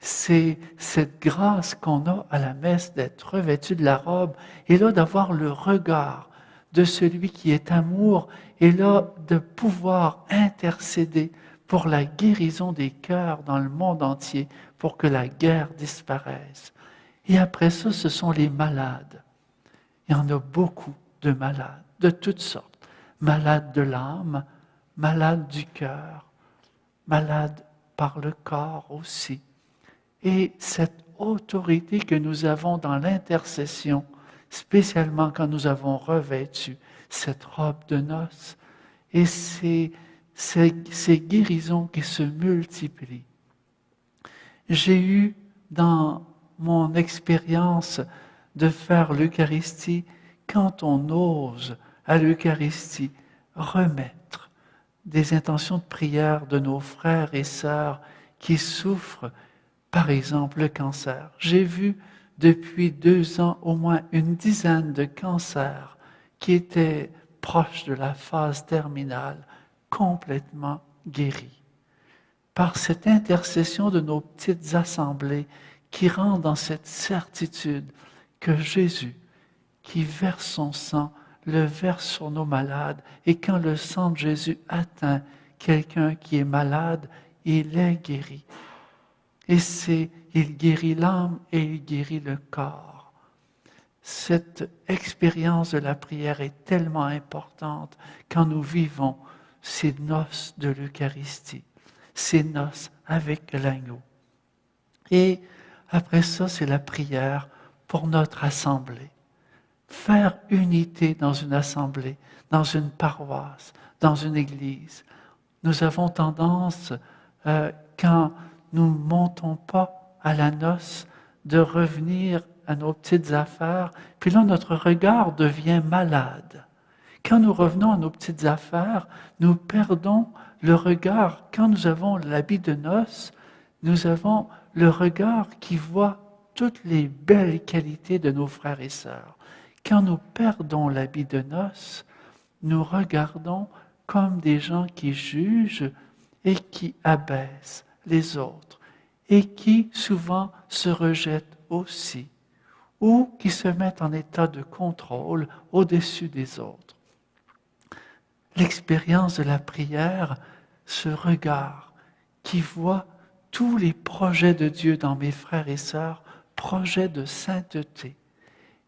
c'est cette grâce qu'on a à la messe d'être revêtu de la robe et là d'avoir le regard de celui qui est amour et là de pouvoir intercéder pour la guérison des cœurs dans le monde entier, pour que la guerre disparaisse. Et après ça, ce sont les malades. Il y en a beaucoup de malades, de toutes sortes. Malades de l'âme, malades du cœur, malades par le corps aussi. Et cette autorité que nous avons dans l'intercession, spécialement quand nous avons revêtu cette robe de noces, et ces guérisons qui se multiplient. J'ai eu dans mon expérience de faire l'Eucharistie, quand on ose à l'Eucharistie remettre des intentions de prière de nos frères et sœurs qui souffrent, par exemple, le cancer. J'ai vu depuis 2 ans au moins une dizaine de cancers qui étaient proches de la phase terminale, complètement guéris. Par cette intercession de nos petites assemblées qui rendent dans cette certitude que Jésus, qui verse son sang, le verse sur nos malades, et quand le sang de Jésus atteint quelqu'un qui est malade, il est guéri. Et il guérit l'âme et il guérit le corps. Cette expérience de la prière est tellement importante quand nous vivons ces noces de l'Eucharistie, ces noces avec l'agneau. Et après ça, c'est la prière pour notre assemblée. Faire unité dans une assemblée, dans une paroisse, dans une église. Nous avons tendance, quand nous ne montons pas à la noce, de revenir à nos petites affaires, puis là, notre regard devient malade. Quand nous revenons à nos petites affaires, nous perdons le regard. Quand nous avons l'habit de noces, nous avons le regard qui voit toutes les belles qualités de nos frères et sœurs. Quand nous perdons l'habit de noces, nous regardons comme des gens qui jugent et qui abaissent les autres et qui souvent se rejettent aussi ou qui se mettent en état de contrôle au-dessus des autres. L'expérience de la prière, ce regard qui voit tous les projets de Dieu dans mes frères et sœurs, projets de sainteté.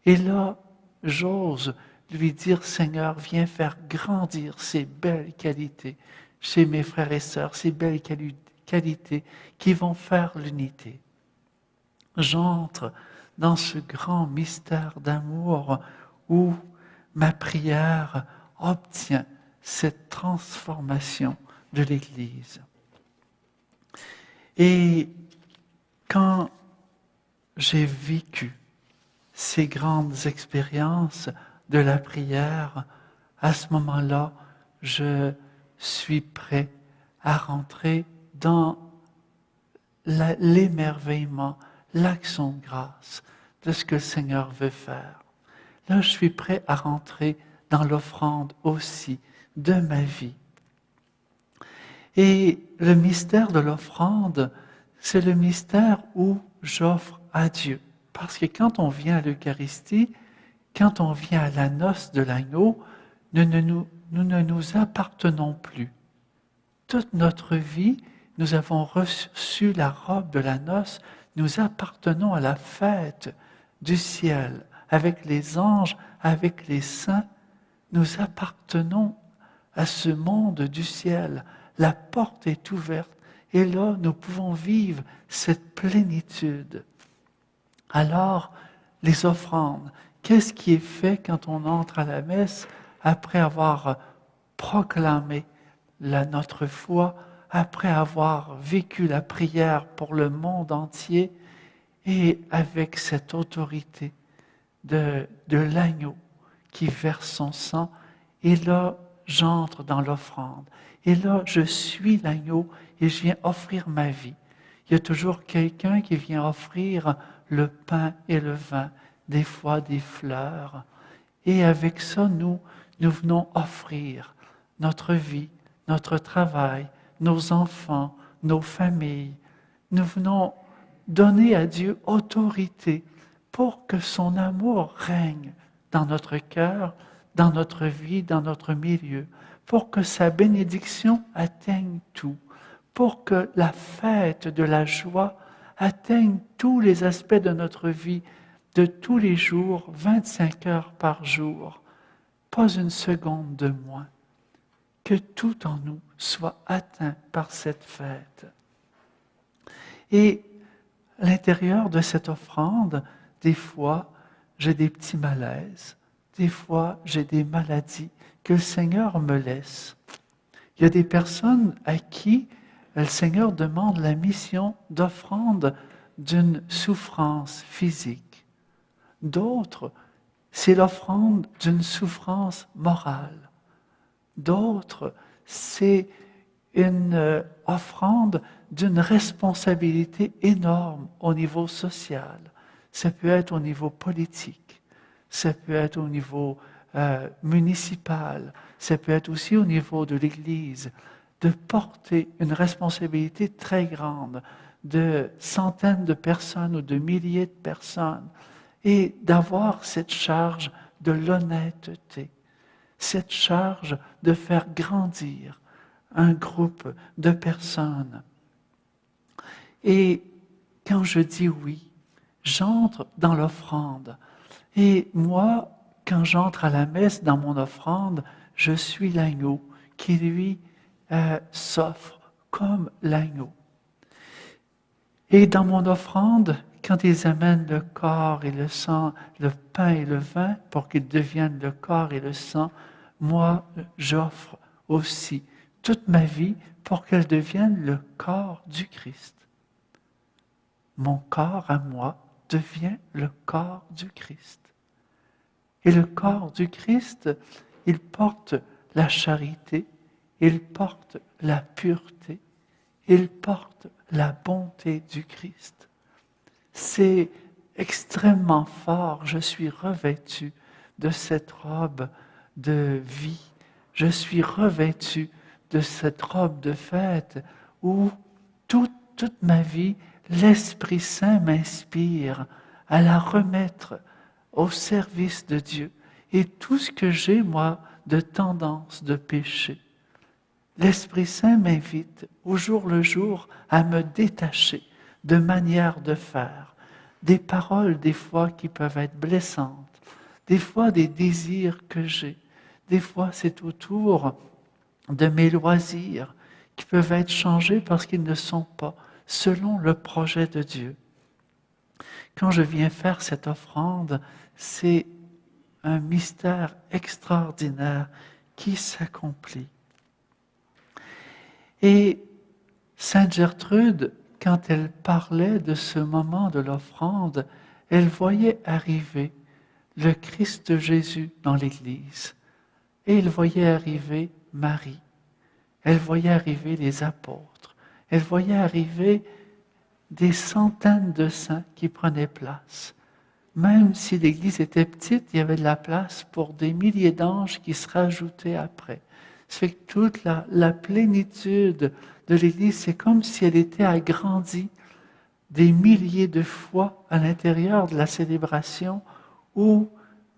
Et là, j'ose lui dire, Seigneur, viens faire grandir ces belles qualités chez mes frères et sœurs, ces belles qualités qui vont faire l'unité. J'entre dans ce grand mystère d'amour où ma prière obtient cette transformation de l'Église. Et quand j'ai vécu ces grandes expériences de la prière, à ce moment-là, je suis prêt à rentrer dans l'émerveillement, l'action de grâce de ce que le Seigneur veut faire. Là, je suis prêt à rentrer dans l'offrande aussi de ma vie. Et le mystère de l'offrande, c'est le mystère où j'offre à Dieu. Parce que quand on vient à l'Eucharistie, quand on vient à la noce de l'agneau, nous ne nous appartenons plus. Toute notre vie, nous avons reçu la robe de la noce, nous appartenons à la fête du ciel, avec les anges, avec les saints, nous appartenons à ce monde du ciel. La porte est ouverte et là, nous pouvons vivre cette plénitude. Alors, les offrandes, qu'est-ce qui est fait quand on entre à la messe après avoir proclamé notre foi, après avoir vécu la prière pour le monde entier et avec cette autorité de l'agneau qui verse son sang. Et là, j'entre dans l'offrande. Et là, je suis l'agneau et je viens offrir ma vie. Il y a toujours quelqu'un qui vient offrir le pain et le vin, des fois des fleurs. Et avec ça, nous venons offrir notre vie, notre travail, nos enfants, nos familles. Nous venons donner à Dieu autorité pour que son amour règne dans notre cœur, dans notre vie, dans notre milieu, pour que sa bénédiction atteigne tout, pour que la fête de la joie atteigne tous les aspects de notre vie, de tous les jours, 25 heures par jour, pas une seconde de moins, que tout en nous soit atteint par cette fête. Et à l'intérieur de cette offrande, des fois, j'ai des petits malaises, des fois, j'ai des maladies que le Seigneur me laisse. Il y a des personnes à qui le Seigneur demande la mission d'offrande d'une souffrance physique. D'autres, c'est l'offrande d'une souffrance morale. D'autres, c'est une offrande d'une responsabilité énorme au niveau social. Ça peut être au niveau politique, ça peut être au niveau municipal, ça peut être aussi au niveau de l'Église, de porter une responsabilité très grande de centaines de personnes ou de milliers de personnes et d'avoir cette charge de l'honnêteté, cette charge de faire grandir un groupe de personnes. Et quand je dis oui, j'entre dans l'offrande. Et moi, quand j'entre à la messe dans mon offrande, je suis l'agneau qui, lui, s'offre comme l'agneau. Et dans mon offrande, quand ils amènent le corps et le sang, le pain et le vin, pour qu'ils deviennent le corps et le sang, moi, j'offre aussi toute ma vie pour qu'elle devienne le corps du Christ. Mon corps à moi devient le corps du Christ. Et le corps du Christ, il porte la charité, il porte la pureté, il porte la bonté du Christ. C'est extrêmement fort. Je suis revêtu de cette robe de vie. Je suis revêtu de cette robe de fête où toute ma vie, l'Esprit Saint m'inspire à la remettre au service de Dieu. Et tout ce que j'ai, moi, de tendance de péché, l'Esprit Saint m'invite au jour le jour à me détacher de manières de faire, des paroles des fois qui peuvent être blessantes, des fois des désirs que j'ai, des fois c'est autour de mes loisirs qui peuvent être changés parce qu'ils ne sont pas selon le projet de Dieu. Quand je viens faire cette offrande, c'est un mystère extraordinaire qui s'accomplit. Et Sainte Gertrude, quand elle parlait de ce moment de l'offrande, elle voyait arriver le Christ Jésus dans l'Église. Et elle voyait arriver Marie. Elle voyait arriver les apôtres. Elle voyait arriver des centaines de saints qui prenaient place. Même si l'Église était petite, il y avait de la place pour des milliers d'anges qui se rajoutaient après. Ça fait que toute la plénitude de l'Église, c'est comme si elle était agrandie des milliers de fois à l'intérieur de la célébration où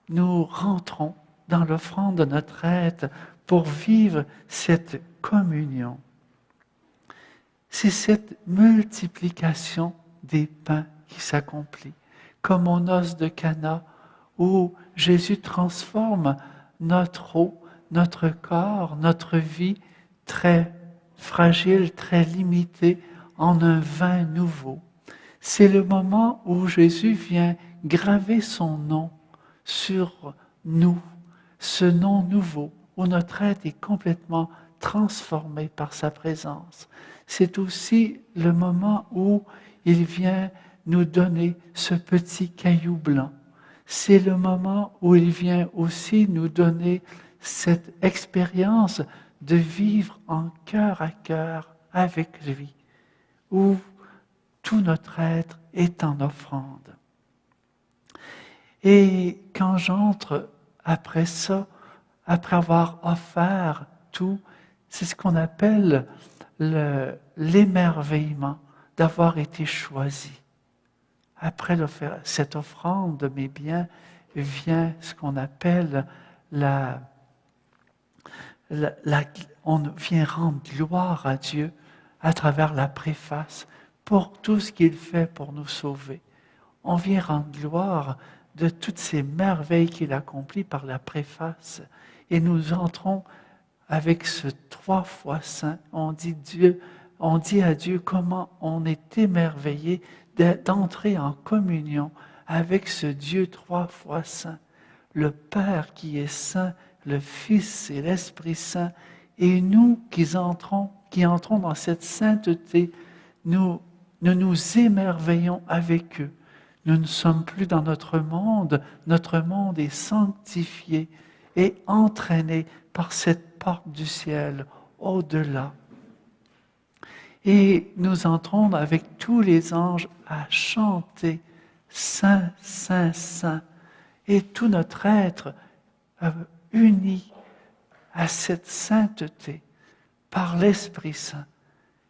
nous rentrons dans l'offrande de notre être pour vivre cette communion. C'est cette multiplication des pains qui s'accomplit, comme aux noces de Cana, où Jésus transforme notre eau, notre corps, notre vie très fragile, très limitée, en un vin nouveau. C'est le moment où Jésus vient graver son nom sur nous, ce nom nouveau, où notre être est complètement transformé par sa présence. C'est aussi le moment où il vient nous donner ce petit caillou blanc. C'est le moment où il vient aussi nous donner cette expérience de vivre en cœur à cœur avec lui, où tout notre être est en offrande. Et quand j'entre après ça, après avoir offert tout, c'est ce qu'on appelle l'émerveillement d'avoir été choisi. après cette offrande de mes biens, vient ce qu'on appelle on vient rendre gloire à Dieu à travers la préface pour tout ce qu'il fait pour nous sauver. On vient rendre gloire de toutes ces merveilles qu'il accomplit par la préface. Et nous entrons avec ce 3 fois saint. On dit à Dieu comment on est émerveillé d'entrer en communion avec ce Dieu 3 fois saint. Le Père qui est saint, le Fils et l'Esprit Saint, et nous qui entrons dans cette sainteté, nous nous émerveillons avec eux. Nous ne sommes plus dans notre monde est sanctifié et entraîné par cette porte du ciel au-delà. Et nous entrons avec tous les anges à chanter Saint, Saint, Saint, et tout notre être uni à cette sainteté par l'Esprit Saint.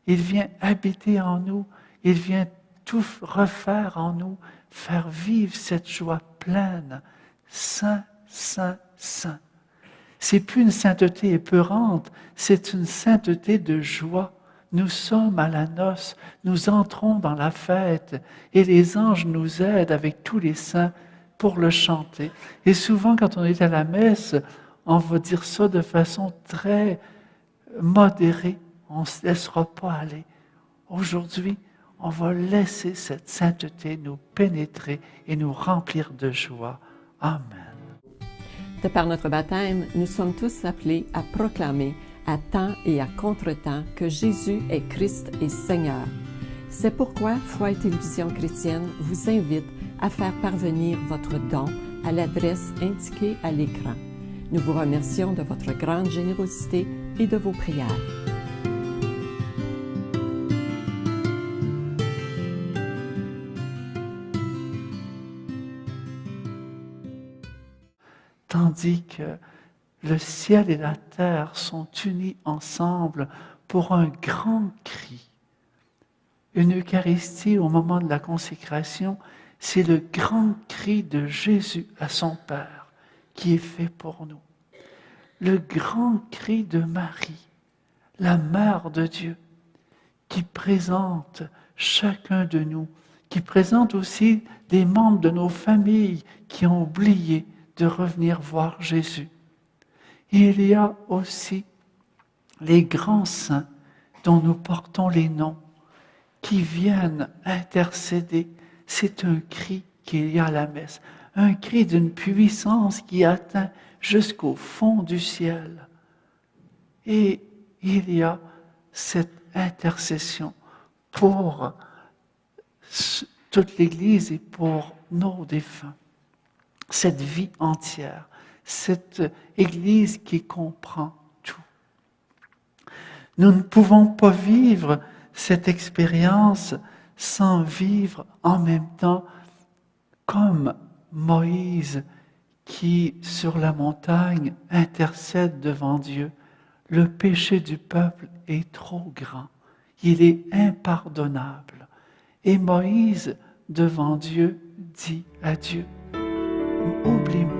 Il vient habiter en nous, il vient tout refaire en nous, faire vivre cette joie pleine. Saint, Saint, Saint. C'est plus une sainteté épeurante, c'est une sainteté de joie. Nous sommes à la noce, nous entrons dans la fête et les anges nous aident avec tous les saints pour le chanter. Et souvent, quand on est à la messe, on va dire ça de façon très modérée. On ne se laissera pas aller. Aujourd'hui, on va laisser cette sainteté nous pénétrer et nous remplir de joie. Amen. De par notre baptême, nous sommes tous appelés à proclamer à temps et à contre-temps que Jésus est Christ et Seigneur. C'est pourquoi Foi et Télévision chrétienne vous invite à faire parvenir votre don à l'adresse indiquée à l'écran. Nous vous remercions de votre grande générosité et de vos prières. Tandis que le ciel et la terre sont unis ensemble pour un grand cri. Une Eucharistie au moment de la consécration, c'est le grand cri de Jésus à son Père qui est fait pour nous. Le grand cri de Marie, la Mère de Dieu, qui présente chacun de nous, qui présente aussi des membres de nos familles qui ont oublié de revenir voir Jésus. Il y a aussi les grands saints dont nous portons les noms, qui viennent intercéder. C'est un cri qu'il y a à la messe, un cri d'une puissance qui atteint jusqu'au fond du ciel. Et il y a cette intercession pour toute l'Église et pour nos défunts. Cette vie entière, cette Église qui comprend tout. Nous ne pouvons pas vivre cette expérience sans vivre en même temps comme Moïse qui, sur la montagne, intercède devant Dieu. Le péché du peuple est trop grand, il est impardonnable. Et Moïse, devant Dieu, dit à Dieu, oublie-moi.